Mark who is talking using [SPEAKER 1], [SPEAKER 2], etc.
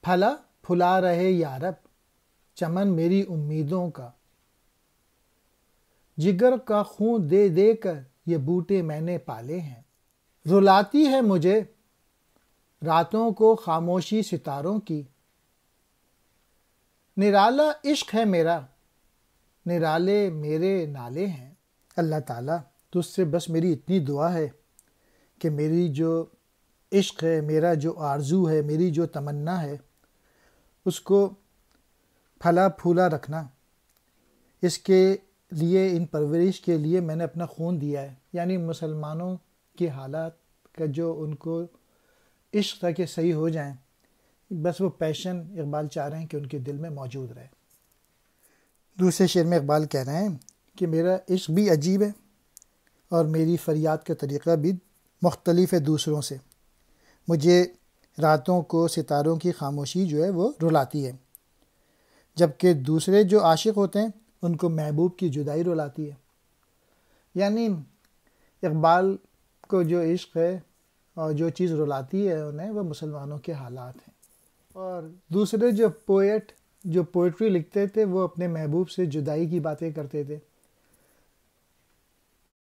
[SPEAKER 1] پھلا پھلا رہے یارب چمن میری امیدوں کا، جگر کا خون دے دے کر یہ بوٹے میں نے پالے ہیں۔ رلاتی ہے مجھے راتوں کو خاموشی ستاروں کی، نرالا عشق ہے میرا، نرالے میرے نالے ہیں۔ اللہ تعالیٰ تجھ سے بس میری اتنی دعا ہے کہ میری جو عشق ہے، میرا جو آرزو ہے، میری جو تمنا ہے، اس کو پھلا پھولا رکھنا۔ اس کے لیے، ان پرورش کے لیے میں نے اپنا خون دیا ہے، یعنی مسلمانوں کے حالات کا جو ان کو عشق تھا کہ صحیح ہو جائیں، بس وہ پیشن اقبال چاہ رہے ہیں کہ ان کے دل میں موجود رہے۔ دوسرے شعر میں اقبال کہہ رہے ہیں کہ میرا عشق بھی عجیب ہے اور میری فریاد کا طریقہ بھی مختلف ہے دوسروں سے، مجھے راتوں کو ستاروں کی خاموشی جو ہے وہ رلاتی ہے، جبکہ دوسرے جو عاشق ہوتے ہیں ان کو محبوب کی جدائی رلاتی ہے۔ یعنی اقبال کو جو عشق ہے اور جو چیز رلاتی ہے انہیں، وہ مسلمانوں کے حالات ہیں، اور دوسرے جو پوئٹ جو پوئٹری لکھتے تھے وہ اپنے محبوب سے جدائی کی باتیں کرتے تھے۔